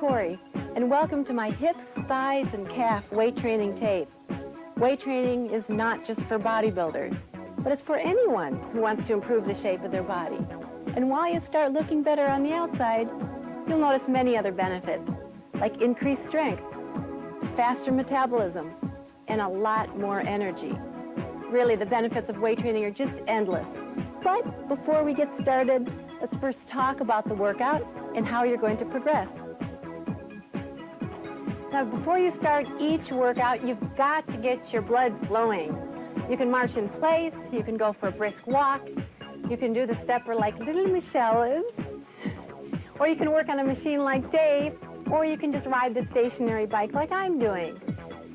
Cory, and welcome to my hips, thighs, and calf weight training tape. Weight training is not just for bodybuilders, but it's for anyone who wants to improve the shape of their body. And while you start looking better on the outside, you'll notice many other benefits, like increased strength, faster metabolism, and a lot more energy. Really, the benefits of weight training are just endless. But before we get started, let's first talk about the workout and how you're going to progress. Now, before you start each workout, you've got to get your blood flowing. You can march in place, you can go for a brisk walk, you can do the stepper like little Michelle is, or you can work on a machine like Dave, or you can just ride the stationary bike like I'm doing.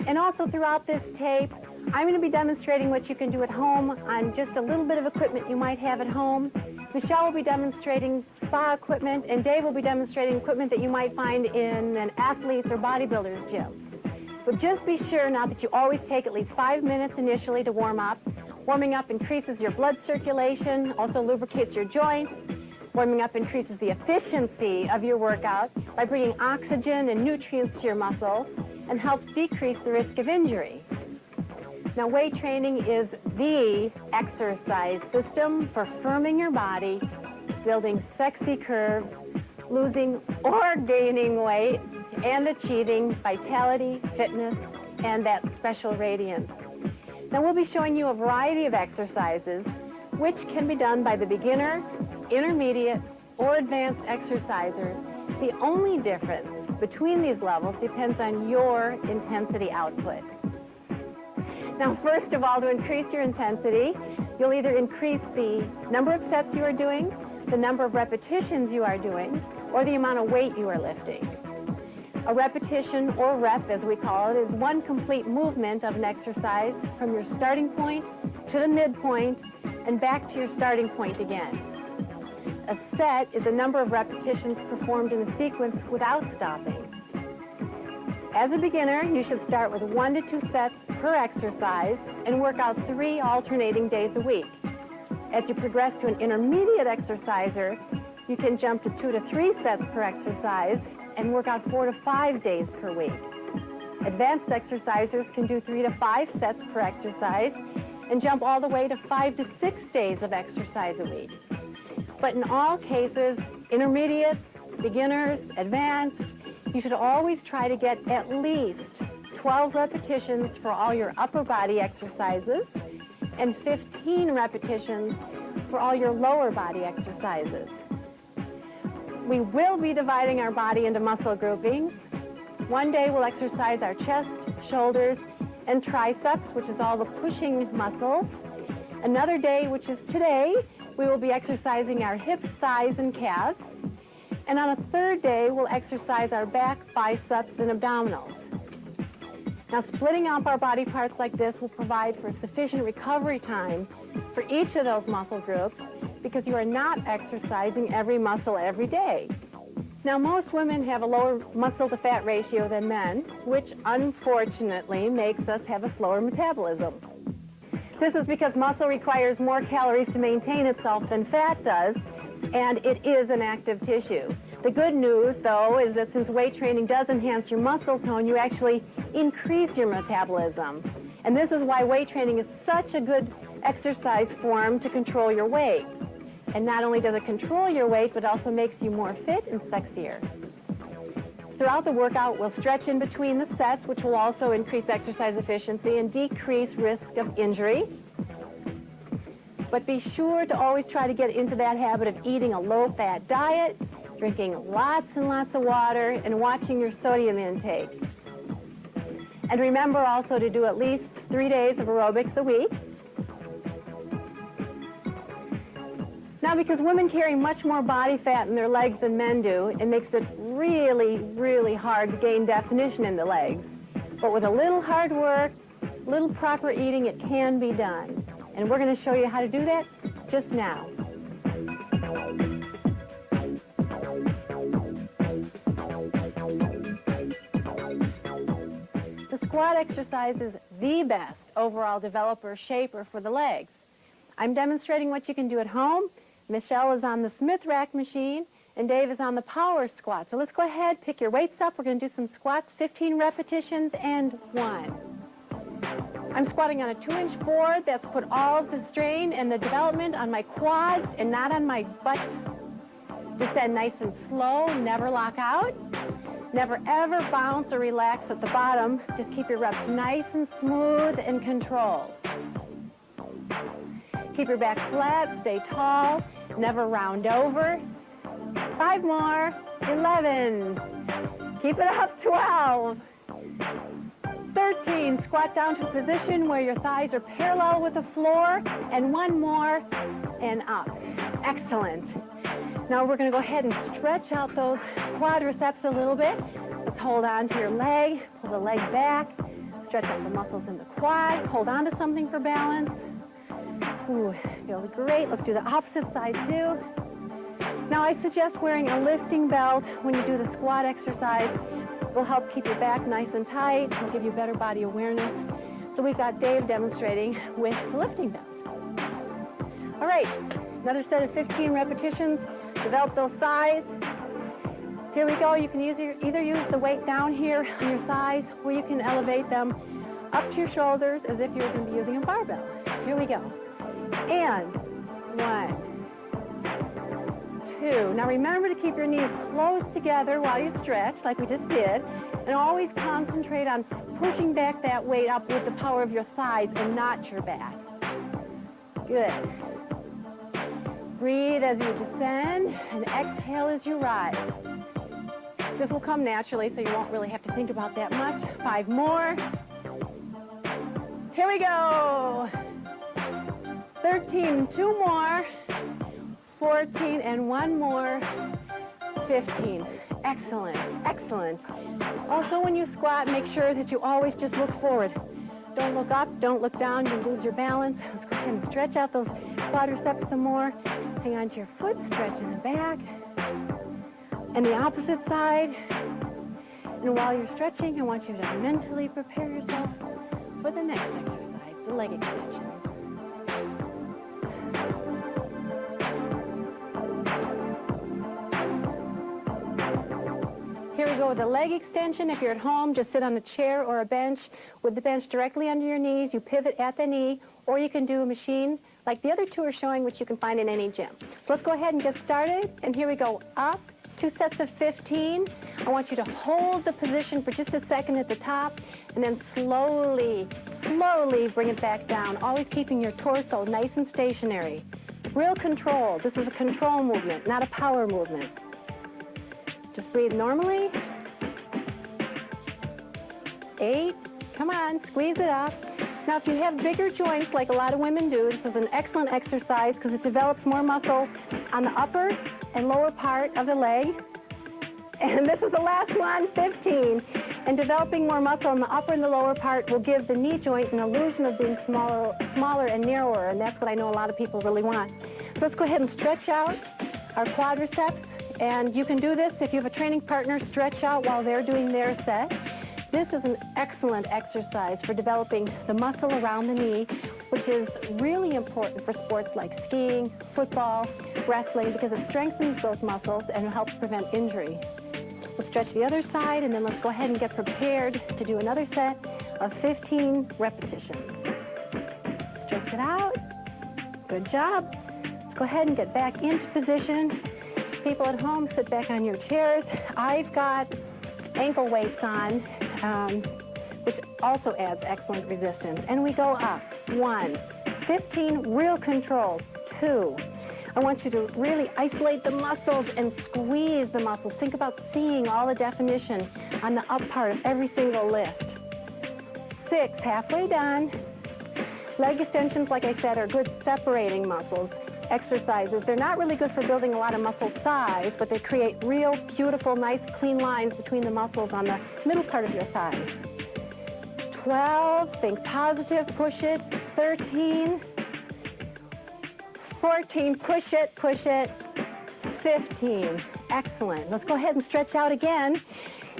And also throughout this tape, I'm going to be demonstrating what you can do at home on just a little bit of equipment you might have at home. Michelle will be demonstrating spa equipment, and Dave will be demonstrating equipment that you might find in an athlete's or bodybuilder's gym. But just be sure now that you always take at least 5 minutes initially to warm up. Warming up increases your blood circulation, also lubricates your joints. Warming up increases the efficiency of your workout by bringing oxygen and nutrients to your muscles and helps decrease the risk of injury. Now, weight training is the exercise system for firming your body, building sexy curves, losing or gaining weight, and achieving vitality, fitness, and that special radiance. Now, we'll be showing you a variety of exercises which can be done by the beginner, intermediate, or advanced exercisers. The only difference between these levels depends on your intensity output. Now, first of all, to increase your intensity, you'll either increase the number of sets you are doing, the number of repetitions you are doing, or the amount of weight you are lifting. A repetition, or rep as we call it, is one complete movement of an exercise from your starting point to the midpoint and back to your starting point again. A set is a number of repetitions performed in a sequence without stopping. As a beginner, you should start with 1 to 2 sets per exercise and work out 3 alternating days a week. As you progress to an intermediate exerciser, you can jump to 2 to 3 sets per exercise and work out 4 to 5 days per week. Advanced exercisers can do 3 to 5 sets per exercise and jump all the way to 5 to 6 days of exercise a week. But in all cases, intermediates, beginners, advanced, you should always try to get at least 12 repetitions for all your upper body exercises and 15 repetitions for all your lower body exercises. We will be dividing our body into muscle groupings. One day we'll exercise our chest, shoulders, and triceps, which is all the pushing muscles. Another day, which is today, we will be exercising our hips, thighs, and calves. And on a third day, we'll exercise our back, biceps, and abdominals. Now, splitting up our body parts like this will provide for sufficient recovery time for each of those muscle groups because you are not exercising every muscle every day. Now, most women have a lower muscle-to-fat ratio than men, which unfortunately makes us have a slower metabolism. This is because muscle requires more calories to maintain itself than fat does, and it is an active tissue. The good news, though, is that since weight training does enhance your muscle tone, you actually increase your metabolism. And this is why weight training is such a good exercise form to control your weight. And not only does it control your weight, but also makes you more fit and sexier. Throughout the workout, we'll stretch in between the sets, which will also increase exercise efficiency and decrease risk of injury. But be sure to always try to get into that habit of eating a low-fat diet, drinking lots and lots of water, and watching your sodium intake. And remember also to do at least 3 days of aerobics a week. Now, because women carry much more body fat in their legs than men do, it makes it really, really hard to gain definition in the legs. But with a little hard work, a little proper eating, it can be done. And we're going to show you how to do that just now. The squat exercise is the best overall developer shaper for the legs. I'm demonstrating what you can do at home. Michelle is on the Smith rack machine, And Dave is on the power squat. So let's go ahead, pick your weights up. We're going to do some squats, 15 repetitions, and 1. I'm squatting on a 2-inch board. That's put all of the strain and the development on my quads and not on my butt. Descend nice and slow, never lock out. Never ever bounce or relax at the bottom. Just keep your reps nice and smooth and controlled. Keep your back flat, stay tall, never round over. 5 more, 11. Keep it up, 12. 13, squat down to a position where your thighs are parallel with the floor, and 1 more, and up. Excellent. Now we're going to go ahead and stretch out those quadriceps a little bit. Let's hold on to your leg, pull the leg back, stretch out the muscles in the quad, hold on to something for balance. Ooh, feels great. Let's do the opposite side too. Now I suggest wearing a lifting belt when you do the squat exercise. It will help keep your back nice and tight. It will give you better body awareness. So we've got Dave demonstrating with the lifting belt. All right, another set of 15 repetitions. Develop those thighs. Here we go. You can either use the weight down here on your thighs, or you can elevate them up to your shoulders as if you were going to be using a barbell. Here we go. And 1, 2. Now remember to keep your knees close together while you stretch, like we just did, and always concentrate on pushing back that weight up with the power of your thighs and not your back. Good. Breathe as you descend, and exhale as you rise. This will come naturally, so you won't really have to think about that much. 5 more. Here we go. 13, 2 more. 14, and 1 more. 15. Excellent, excellent. Also, when you squat, make sure that you always just look forward. Don't look up, don't look down, you lose your balance. Let's go ahead and stretch out those quadriceps some more. Hang on to your foot, stretch in the back. And the opposite side. And while you're stretching, I want you to mentally prepare yourself for the next exercise, the leg extension. Here we go with the leg extension. If you're at home, just sit on a chair or a bench with the bench directly under your knees. You pivot at the knee, or you can do a machine like the other two are showing, which you can find in any gym. So let's go ahead and get started. And here we go, up, 2 sets of 15. I want you to hold the position for just a second at the top, and then slowly, slowly bring it back down, always keeping your torso nice and stationary. Real control. This is a control movement, not a power movement. Just breathe normally. 8. Come on, squeeze it up. Now, if you have bigger joints, like a lot of women do, this is an excellent exercise because it develops more muscle on the upper and lower part of the leg. And this is the last one, 15. And developing more muscle in the upper and the lower part will give the knee joint an illusion of being smaller and narrower, and that's what I know a lot of people really want. So let's go ahead and stretch out our quadriceps. And you can do this if you have a training partner, stretch out while they're doing their set. This is an excellent exercise for developing the muscle around the knee, which is really important for sports like skiing, football, wrestling, because it strengthens those muscles and helps prevent injury. We'll stretch the other side, and then let's go ahead and get prepared to do another set of 15 repetitions. Stretch it out. Good job. Let's go ahead and get back into position. People at home, sit back on your chairs. I've got ankle weights on, which also adds excellent resistance. And we go up. 1, 15, real control. 2, I want you to really isolate the muscles and squeeze the muscles. Think about seeing all the definition on the up part of every single lift. 6, halfway done. Leg extensions, like I said, are good separating muscles exercises. They're not really good for building a lot of muscle size, but they create real, beautiful, nice, clean lines between the muscles on the middle part of your thigh. 12, think positive, push it. 13, 14, push it. 15, excellent. Let's go ahead and stretch out again.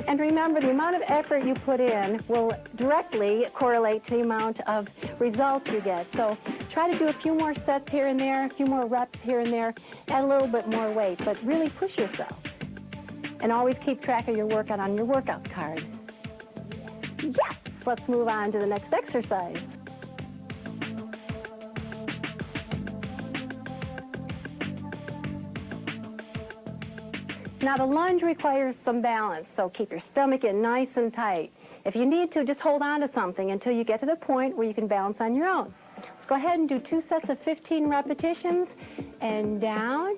And remember, the amount of effort you put in will directly correlate to the amount of results you get. So try to do a few more sets here and there, a few more reps here and there, add a little bit more weight, but really push yourself. And always keep track of your workout on your workout card. Yes! Let's move on to the next exercise. Now the lunge requires some balance, so keep your stomach in nice and tight. If you need to, just hold on to something until you get to the point where you can balance on your own. Let's go ahead and do 2 sets of 15 repetitions and down.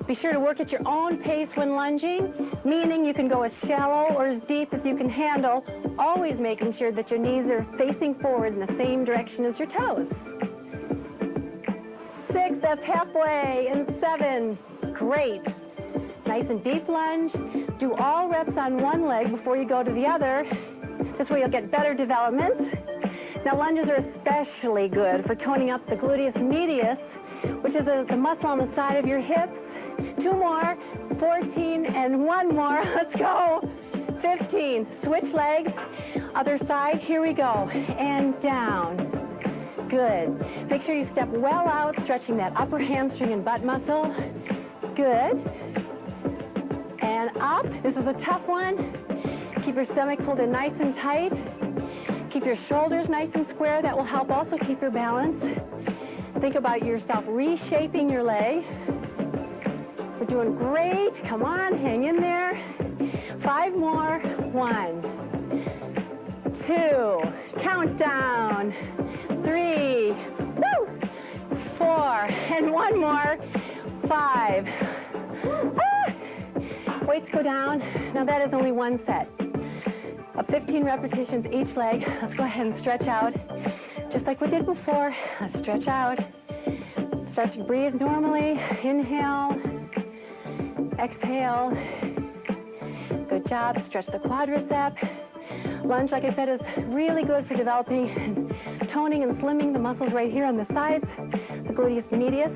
Be sure to work at your own pace when lunging, meaning you can go as shallow or as deep as you can handle, always making sure that your knees are facing forward in the same direction as your toes. 6, that's halfway, and 7, great. Nice and deep lunge. Do all reps on one leg before you go to the other. This way you'll get better development. Now lunges are especially good for toning up the gluteus medius, which is the muscle on the side of your hips. 2 more, 14, and 1 more. Let's go. 15. Switch legs. Other side. Here we go. And down. Good. Make sure you step well out, stretching that upper hamstring and butt muscle. Good. And up. This is a tough one. Keep your stomach pulled in nice and tight. Keep your shoulders nice and square. That will help also keep your balance. Think about yourself reshaping your leg. We're doing great. Come on, hang in there. 5 more. 1, 2, countdown. 3, woo, 4, and 1 more. 5. Weights go down. Now that is only 1 set of 15 repetitions each leg. Let's go ahead and stretch out. Just like we did before, let's stretch out. Start to breathe normally. Inhale. Exhale. Good job. Stretch the quadricep. Lunge, like I said, is really good for developing and toning and slimming the muscles right here on the sides, the gluteus medius.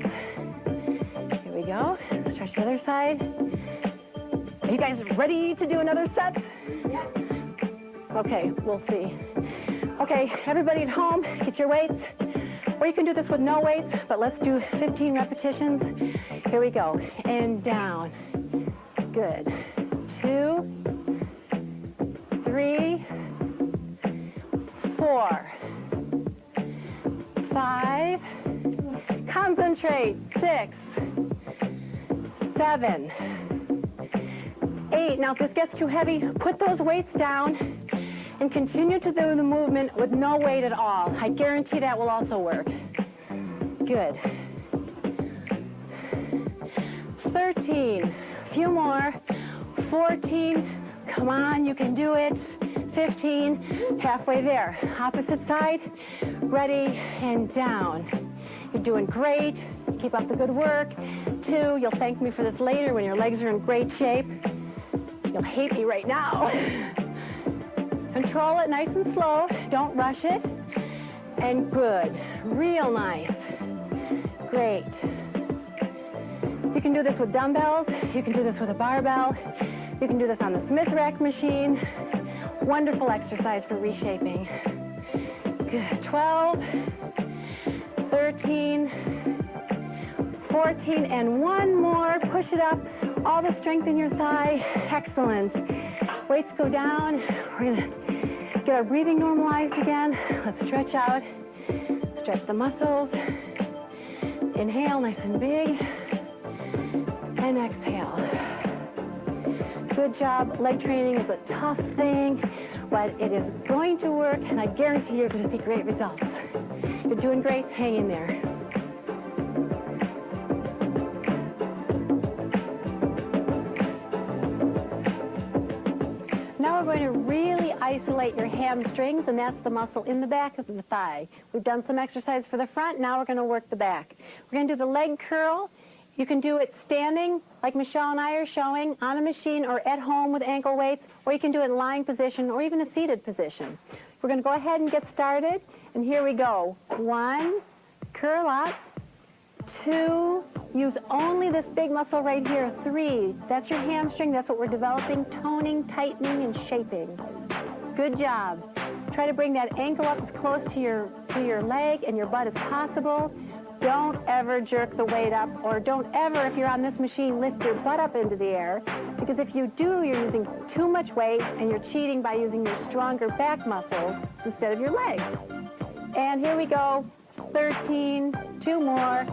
Here we go. Stretch the other side. Are you guys ready to do another set? Yeah. Okay, we'll see. Okay, everybody at home, get your weights. Or you can do this with no weights, but let's do 15 repetitions. Here we go. And down. Good. 2, 3, 4, 5, concentrate, 6, 7, 8. Now if this gets too heavy, put those weights down and continue to do the movement with no weight at all. I guarantee that will also work. Good. 13, a few more. 14, come on, you can do it. 15, halfway there. Opposite side, ready, and down. You're doing great. Keep up the good work. 2, you'll thank me for this later when your legs are in great shape. You'll hate me right now. Control it nice and slow. Don't rush it. And good. Real nice. Great. You can do this with dumbbells. You can do this with a barbell. You can do this on the Smith rack machine. Wonderful exercise for reshaping. Good. 12, 13, 14, and 1 more. Push it up. All the strength in your thigh. Excellent. Weights go down. We're going to get our breathing normalized again. Let's stretch out. Stretch the muscles. Inhale, nice and big. And exhale. Good job. Leg training is a tough thing, but it is going to work, and I guarantee you're going to see great results. You're doing great. Hang in there. Now we're going to really isolate your hamstrings, and that's the muscle in the back of the thigh. We've done some exercise for the front. Now we're going to work the back. We're going to do the leg curl. You can do it standing, like Michelle and I are showing, on a machine or at home with ankle weights, or you can do it in lying position or even a seated position. We're going to go ahead and get started, and here we go. 1, curl up, 2, use only this big muscle right here. 3, that's your hamstring. That's what we're developing, toning, tightening, and shaping. Good job. Try to bring that ankle up as close to your leg and your butt as possible. Don't ever jerk the weight up, or don't ever, if you're on this machine, lift your butt up into the air, because if you do, you're using too much weight and you're cheating by using your stronger back muscles instead of your legs. And here we go. 13, 2 more,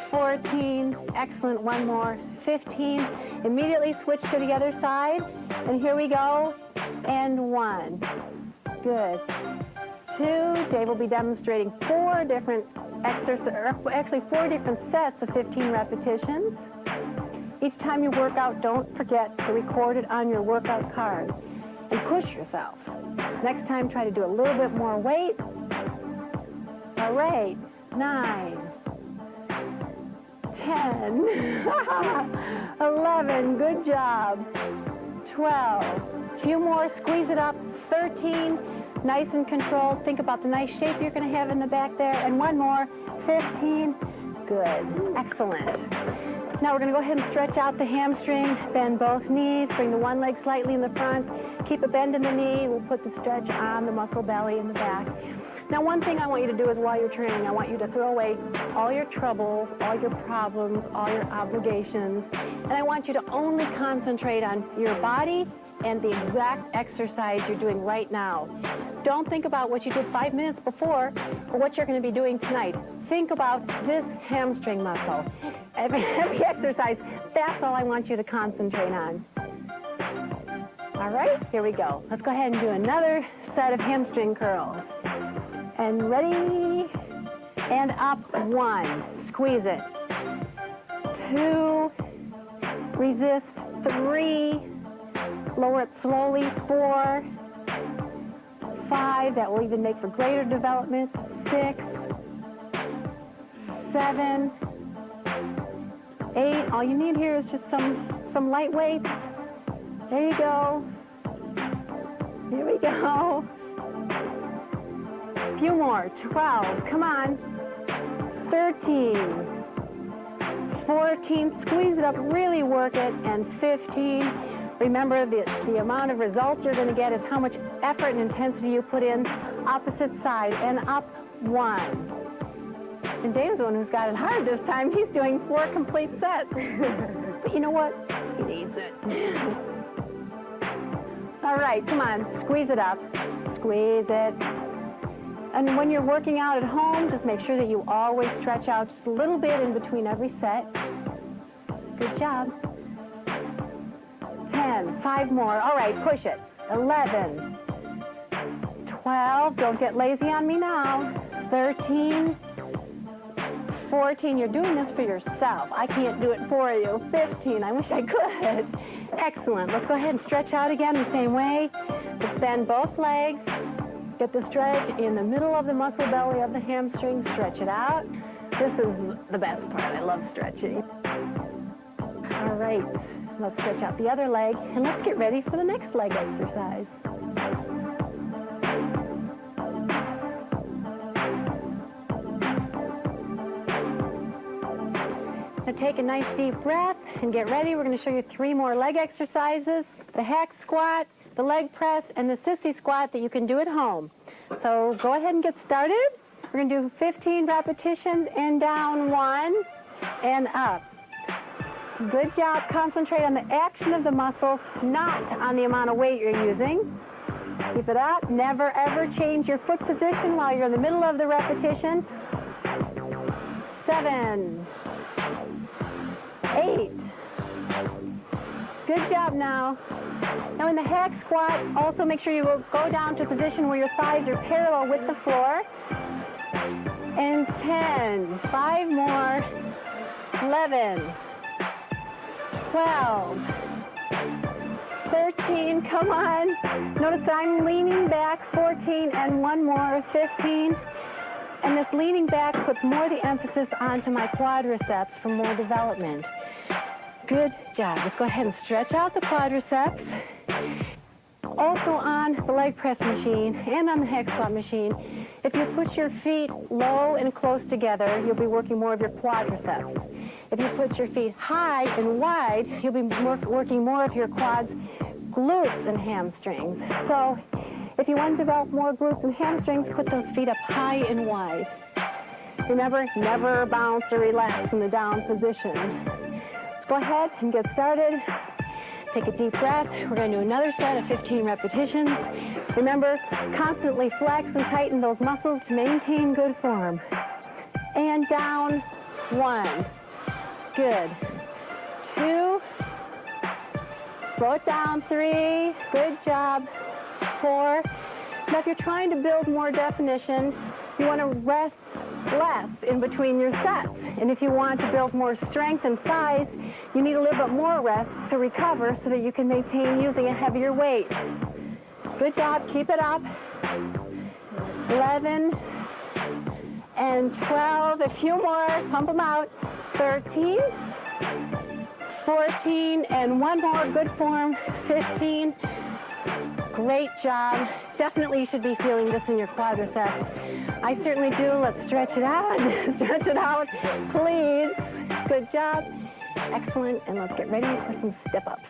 14, excellent, 1 more, 15. Immediately switch to the other side, and here we go, and 1. Good. 2, Dave will be demonstrating 4 different exercises, or actually 4 different sets of 15 repetitions. Each time you work out, don't forget to record it on your workout card and push yourself. Next time, try to do a little bit more weight. All right, 9, 10, 11, good job, 12, few more, squeeze it up, 13, nice and controlled. Think about the nice shape you're going to have in the back there, and 1 more, 15, good, excellent. Now we're going to go ahead and stretch out the hamstring, bend both knees, bring the one leg slightly in the front, keep a bend in the knee, we'll put the stretch on the muscle belly in the back. Now, one thing I want you to do is while you're training, I want you to throw away all your troubles, all your problems, all your obligations, and I want you to only concentrate on your body and the exact exercise you're doing right now. Don't think about what you did 5 minutes before or what you're going to be doing tonight. Think about this hamstring muscle. Every exercise, that's all I want you to concentrate on. All right, here we go. Let's go ahead and do another set of hamstring curls. And ready, and up, 1, squeeze it, 2, resist, 3, lower it slowly, 4, 5, that will even make for greater development, 6, 7, 8, all you need here is just some light weight. There you go, here we go. Few more, 12, come on, 13, 14, squeeze it up, really work it, and 15. Remember, the amount of results you're going to get is how much effort and intensity you put in. Opposite side, and up, 1. And Dave's the one who's got it hard this time. He's doing 4 complete sets. But you know what? He needs it. All right, come on, squeeze it up, squeeze it. And when you're working out at home, just make sure that you always stretch out just a little bit in between every set. Good job. 10, 5 more. All right, push it. 11, 12, don't get lazy on me now. 13, 14, you're doing this for yourself. I can't do it for you. 15, I wish I could. Excellent. Let's go ahead and stretch out again the same way. Let's bend both legs. Get the stretch in the middle of the muscle belly of the hamstring. Stretch it out. This is the best part. I love stretching. All right, let's stretch out the other leg, and let's get ready for the next leg exercise. Now take a nice deep breath and get ready. We're going to show you 3 more leg exercises. The hack squat, the leg press, and the sissy squat that you can do at home. So go ahead and get started. We're going to do 15 repetitions, and down 1 and up. Good job. Concentrate on the action of the muscle, not on the amount of weight you're using. Keep it up. Never, ever change your foot position while you're in the middle of the repetition. 7, 8. Good job now. Now in the hack squat, also make sure you go down to a position where your thighs are parallel with the floor. And 10, 5 more, 11, 12, 13, come on. Notice that I'm leaning back, 14, and 1 more, 15. And this leaning back puts more the emphasis onto my quadriceps for more development. Good job. Let's go ahead and stretch out the quadriceps. Also on the leg press machine and on the hack squat machine, If you put your feet low and close together, you'll be working more of your quadriceps. If you put your feet high and wide, you'll be working more of your quads, glutes, and hamstrings. So if you want to develop more glutes and hamstrings, put those feet up high and wide. Remember, never bounce or relax in the down position. Let's go ahead and get started. Take a deep breath. We're going to do another set of 15 repetitions. Remember, constantly flex and tighten those muscles to maintain good form. And down, 1. Good. 2. Slow it down, 3. Good job. 4. Now, if you're trying to build more definition, you want to rest less in between your sets. And if you want to build more strength and size, you need a little bit more rest to recover so that you can maintain using a heavier weight. Good job. Keep it up. 11 and 12. A few more. Pump them out. 13, 14, and one more. Good form. 15. Great job. Definitely you should be feeling this in your quadriceps. I certainly do. Let's stretch it out. Stretch it out, please. Good job. Excellent. And let's get ready for some step-ups.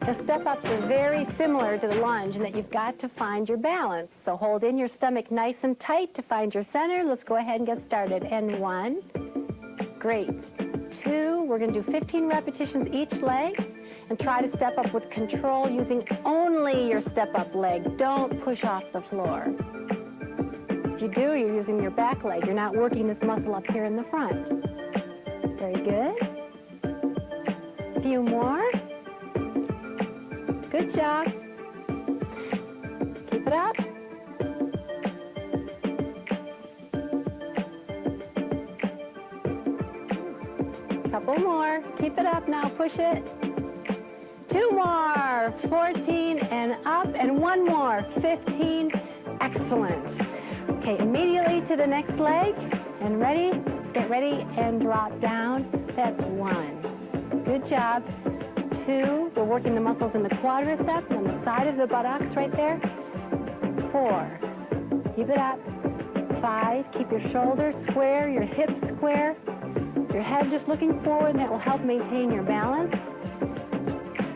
The step-ups are very similar to the lunge in that you've got to find your balance. So hold in your stomach nice and tight to find your center. Let's go ahead and get started. And 1. Great. 2. We're going to do 15 repetitions each leg. And try to step up with control using only your step-up leg. Don't push off the floor. If you do, you're using your back leg. You're not working this muscle up here in the front. Very good. A few more. Good job. Keep it up. Couple more. Keep it up now. Push it. 2 more. 14 and up. And 1 more. 15. Excellent. Okay, immediately to the next leg. And ready? Let's get ready and drop down. That's 1. Good job. 2. We're working the muscles in the quadriceps on the side of the buttocks right there. 4. Keep it up. 5. Keep your shoulders square, your hips square. Your head just looking forward. That will help maintain your balance.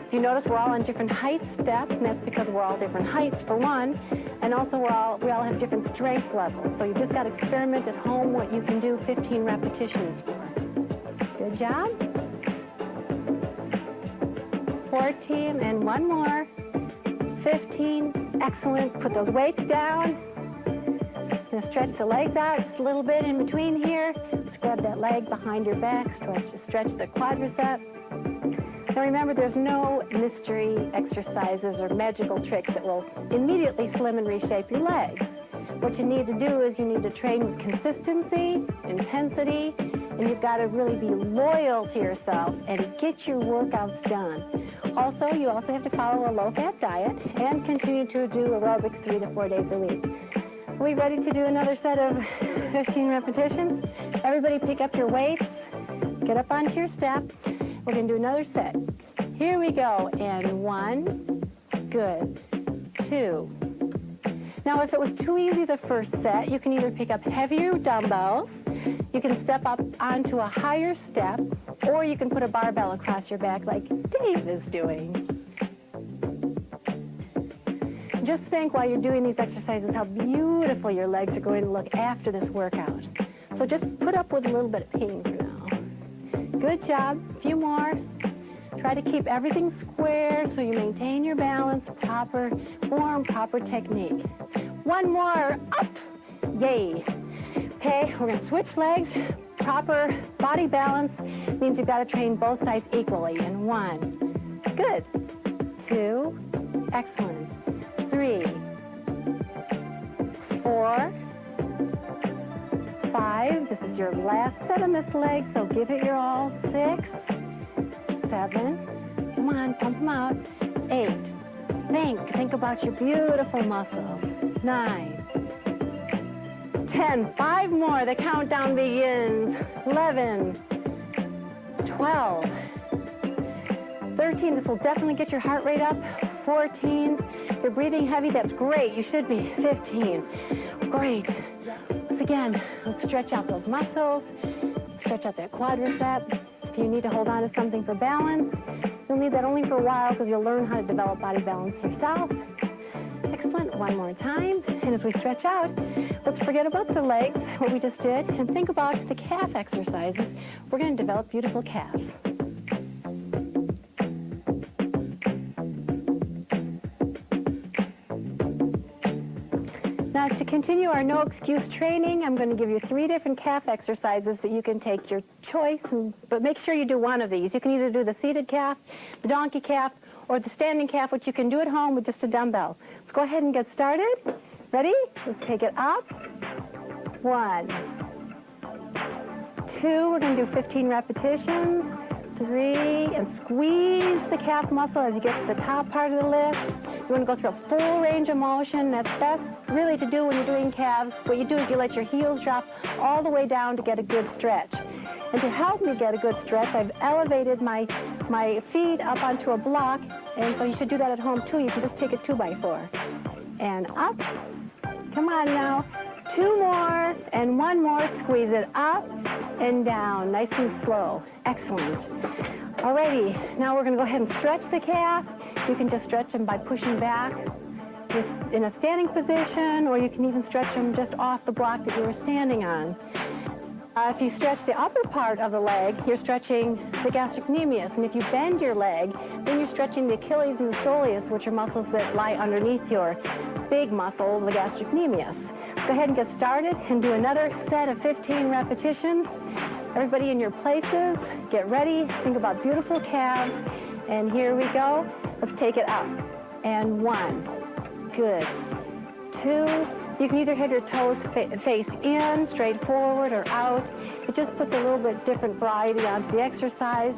If you notice, we're all on different height steps, and that's because we're all different heights, for one, and also we all have different strength levels. So you just got to experiment at home what you can do 15 repetitions for. Good job. 14, and 1 more. 15, excellent. Put those weights down. Now stretch the legs out just a little bit in between here. Just grab that leg behind your back, stretch the quadricep. Now remember, there's no mystery exercises or magical tricks that will immediately slim and reshape your legs. What you need to do is you need to train with consistency, intensity, and you've got to really be loyal to yourself and get your workouts done. Also, you also have to follow a low-fat diet and continue to do aerobics 3 to 4 days a week. Are we ready to do another set of 15 repetitions? Everybody pick up your weights, get up onto your step. We're going to do another set. Here we go. And 1, good. 2. Now, if it was too easy the first set, you can either pick up heavier dumbbells, you can step up onto a higher step, or you can put a barbell across your back like Dave is doing. Just think while you're doing these exercises how beautiful your legs are going to look after this workout. So just put up with a little bit of pain for now. Good job. A few more. Try to keep everything square so you maintain your balance, proper form, proper technique. 1 more. Up. Yay. Okay, we're going to switch legs. Proper body balance means you've got to train both sides equally. And 1. Good. 2. Excellent. 3. 4. 5. This is your last set on this leg, so give it your all. 6. 7. Come on, pump them out. 8. Think about your beautiful muscles. 9. 10. 5 more. The countdown begins. 11. 12. 13, this will definitely get your heart rate up. 14, if you're breathing heavy, that's great. You should be. 15, great. Once again, let's stretch out those muscles, stretch out that quadricep. If you need to hold on to something for balance, you'll need that only for a while because you'll learn how to develop body balance yourself. Excellent. One more time. And as we stretch out, let's forget about the legs, what we just did, and think about the calf exercises. We're going to develop beautiful calves. Now, to continue our no excuse training, I'm going to give you 3 different calf exercises that you can take your choice, but make sure you do one of these. You can either do the seated calf, the donkey calf, or the standing calf, which you can do at home with just a dumbbell. Let's go ahead and get started. Ready? Let's take it up. 1, 2, we're going to do 15 repetitions. 3, and squeeze the calf muscle as you get to the top part of the lift. You want to go through a full range of motion. That's best really to do when you're doing calves. What you do is you let your heels drop all the way down to get a good stretch. And to help me get a good stretch, I've elevated my feet up onto a block, and so you should do that at home too. You can just take a 2x4. And up. Come on now. 2 more, and 1 more. Squeeze it up and down, nice and slow. Excellent. Alrighty, now we're going to go ahead and stretch the calf. You can just stretch them by pushing back in a standing position, or you can even stretch them just off the block that you were standing on. If you stretch the upper part of the leg, you're stretching the gastrocnemius, and if you bend your leg, then you're stretching the Achilles and the soleus, which are muscles that lie underneath your big muscle, the gastrocnemius. Go ahead and get started and do another set of 15 repetitions. Everybody in your places, get ready, think about beautiful calves, and here we go. Let's take it up. And 1, good. 2, you can either have your toes faced in, straight forward, or out. It just puts a little bit different variety onto the exercise.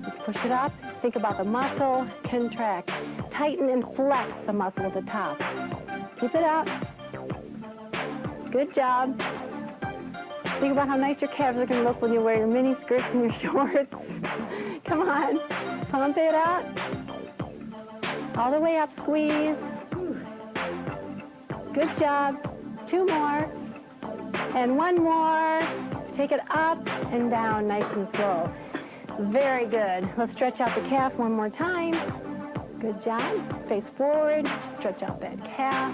Let's push it up, think about the muscle, contract. Tighten and flex the muscle at the top. Keep it up. Good job. Think about how nice your calves are going to look when you wear your mini skirts and your shorts. Come on. Pump it out. All the way up, squeeze. Good job. 2 more. And 1 more. Take it up and down, nice and slow. Very good. Let's stretch out the calf one more time. Good job. Face forward. Stretch out that calf.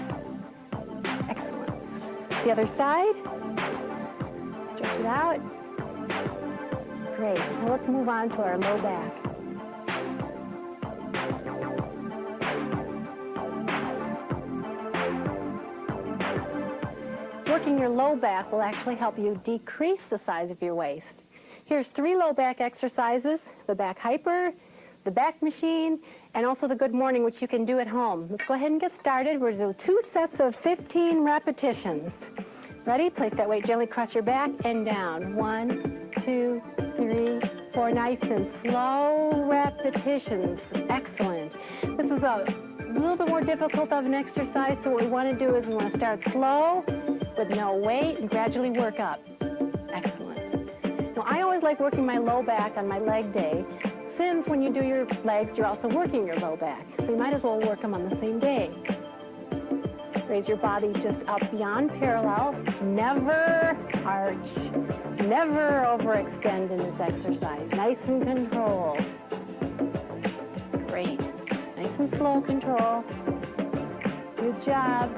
The other side. Stretch it out. Great. Now let's move on to our low back. Working your low back will actually help you decrease the size of your waist. Here's 3 low back exercises: the back hyper, the back machine, and also the good morning, which you can do at home. Let's go ahead and get started. We're going to do 2 sets of 15 repetitions. Ready? Place that weight gently across your back and down. 1, 2, 3, 4. Nice and slow repetitions. Excellent. This is a little bit more difficult of an exercise, so what we want to do is we want to start slow with no weight and gradually work up. Excellent. Now, I always like working my low back on my leg day, since when you do your legs, you're also working your low back. So you might as well work them on the same day. Raise your body just up beyond parallel. Never arch. Never overextend in this exercise. Nice and control. Great. Nice and slow control. Good job.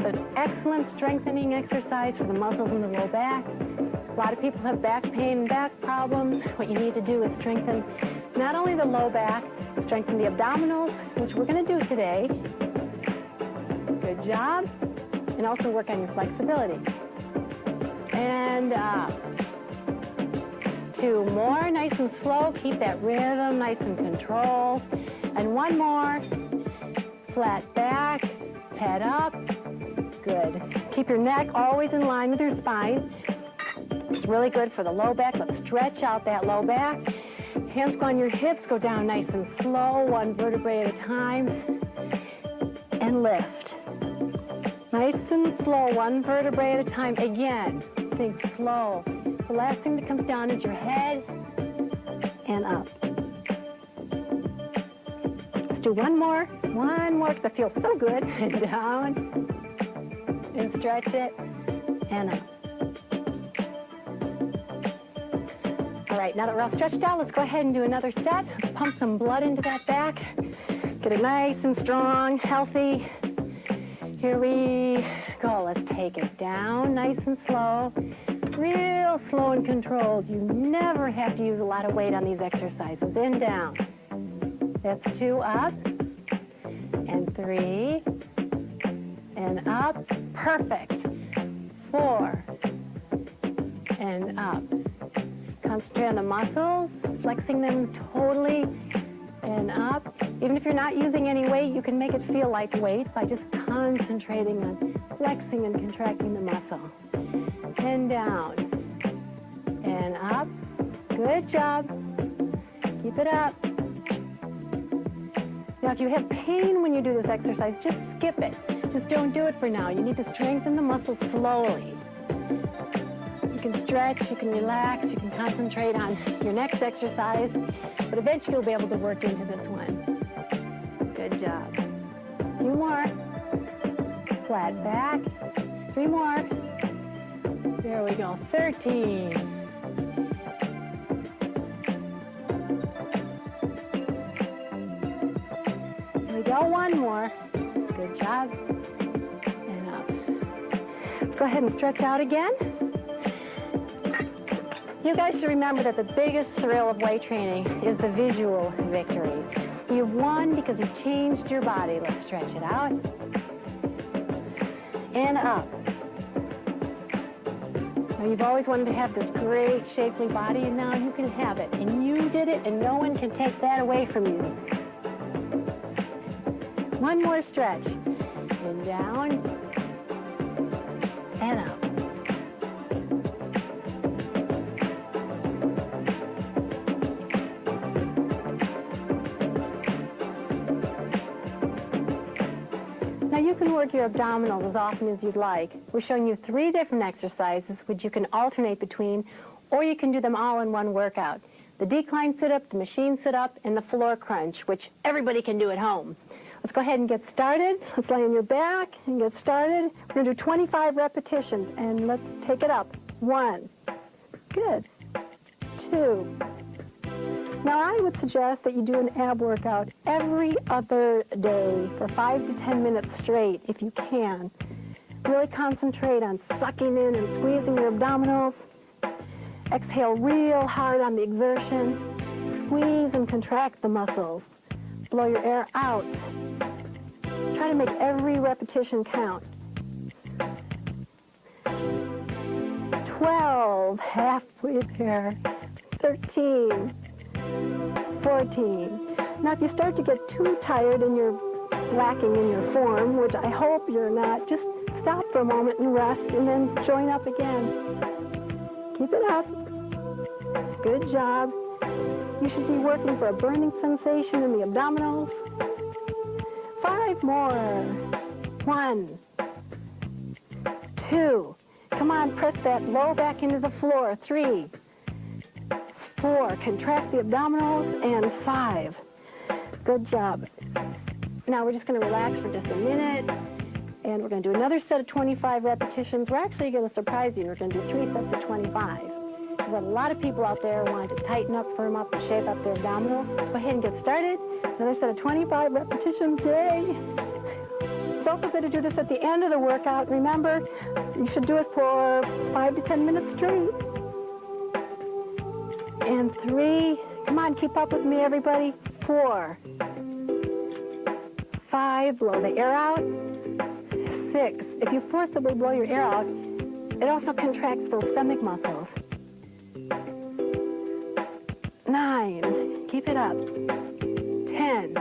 So an excellent strengthening exercise for the muscles in the low back. A lot of people have back pain and back problems. What you need to do is strengthen not only the low back, but strengthen the abdominals, which we're going to do today. Good job. And also work on your flexibility. And up. 2 more, nice and slow. Keep that rhythm, nice and control. And 1 more. Flat back, head up. Good. Keep your neck always in line with your spine. It's really good for the low back. Let's stretch out that low back. Hands go on your hips, go down nice and slow, 1 vertebrae at a time. And lift. Nice and slow, 1 vertebrae at a time. Again, think slow. The last thing that comes down is your head and up. Let's do one more, because I feel so good. And down, and stretch it, and up. All right, now that we're all stretched out, let's go ahead and do another set. Pump some blood into that back. Get it nice and strong, healthy. Here we go. Let's take it down nice and slow. Real slow and controlled. You never have to use a lot of weight on these exercises. In, down. That's 2 up. And 3. And up. Perfect. 4. And up. Concentrate on the muscles, flexing them totally, and up. Even if you're not using any weight, you can make it feel like weight by just concentrating on flexing and contracting the muscle. And down, and up. Good job. Keep it up. Now, if you have pain when you do this exercise, just skip it. Just don't do it for now. You need to strengthen the muscles slowly. You can stretch, you can relax, you can concentrate on your next exercise, but eventually you'll be able to work into this one. Good job. A few more. Flat back. 3 more. There we go. 13. There we go. 1 more. Good job. And up. Let's go ahead and stretch out again. You guys should remember that the biggest thrill of weight training is the visual victory. You've won because you've changed your body. Let's stretch it out. And up. Now, you've always wanted to have this great, shapely body, and now you can have it. And you did it, and no one can take that away from you. 1 more stretch. And down. And up. You can work your abdominals as often as you'd like. We're showing you 3 different exercises which you can alternate between, or you can do them all in one workout. The decline sit-up, the machine sit-up, and the floor crunch, which everybody can do at home. Let's go ahead and get started. Let's lay on your back and get started. We're going to do 25 repetitions, and let's take it up. 1. Good. 2. Now, I would suggest that you do an ab workout every other day for 5 to 10 minutes straight, if you can. Really concentrate on sucking in and squeezing your abdominals. Exhale real hard on the exertion. Squeeze and contract the muscles. Blow your air out. Try to make every repetition count. 12, halfway there. 13. 14. Now, if you start to get too tired and you're lacking in your form, which I hope you're not, just stop for a moment and rest and then join up again. Keep it up. Good job. You should be working for a burning sensation in the abdominals. 5 more. 1. 2. Come on, press that low back into the floor. 3. 4, contract the abdominals, and 5. Good job. Now we're just going to relax for just a minute, and we're going to do another set of 25 repetitions. We're actually going to surprise you. We're going to do 3 sets of 25. We've got a lot of people out there wanting to tighten up, firm up, and shape up their abdominals. Let's go ahead and get started. Another set of 25 repetitions. Yay! It's also good to do this at the end of the workout. Remember, you should do it for 5 to 10 minutes straight. And 3, come on, keep up with me, everybody. 4, 5, blow the air out. 6, if you forcibly blow your air out, it also contracts those stomach muscles. 9, keep it up. 10,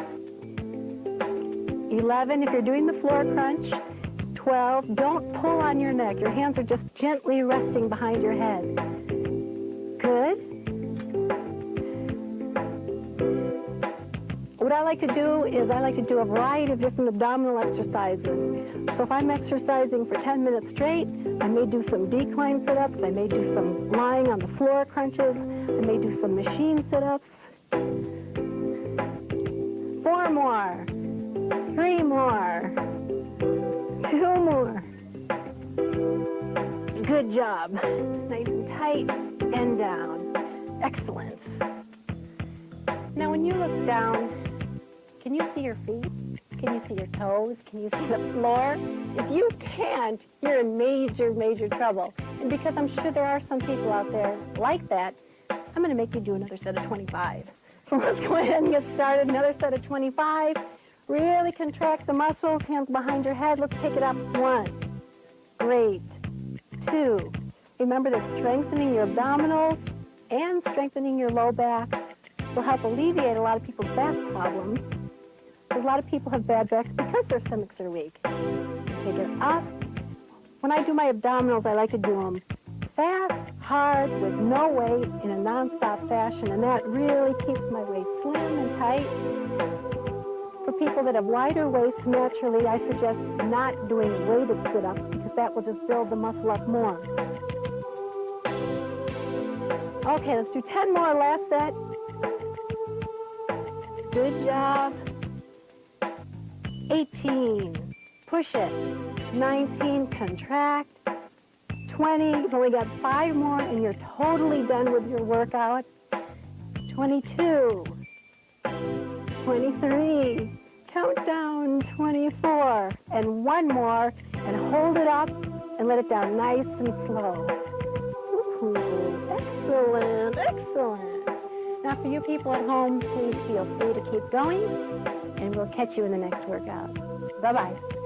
11, if you're doing the floor crunch. 12, don't pull on your neck. Your hands are just gently resting behind your head. Good. What I like to do is I like to do a variety of different abdominal exercises. So if I'm exercising for 10 minutes straight, I may do some decline sit-ups, I may do some lying on the floor crunches, I may do some machine sit-ups. 4 more. Good job. Nice and tight and down. Excellent. Now when you look down, can you see your feet? Can you see your toes? Can you see the floor? If you can't, you're in major, major trouble. And because I'm sure there are some people out there like that, I'm going to make you do another set of 25. So let's go ahead and get started. Another set of 25. Really contract the muscles, hands behind your head. Let's take it up. 1. Great. 2. Remember that strengthening your abdominals and strengthening your low back will help alleviate a lot of people's back problems. A lot of people have bad backs because their stomachs are weak. Take it up. When I do my abdominals, I like to do them fast, hard, with no weight, in a non-stop fashion, and that really keeps my waist slim and tight. For people that have wider waists naturally, I suggest not doing weighted sit-ups because that will just build the muscle up more. Okay, let's do 10 more, last set. Good job. 18, push it. 19, contract. 20, you've only got 5 more and you're totally done with your workout. 22, 23, count down, 24, and 1 more, and hold it up and let it down nice and slow. Ooh, excellent, excellent. Now for you people at home, please feel free to keep going, and we'll catch you in the next workout. Bye-bye.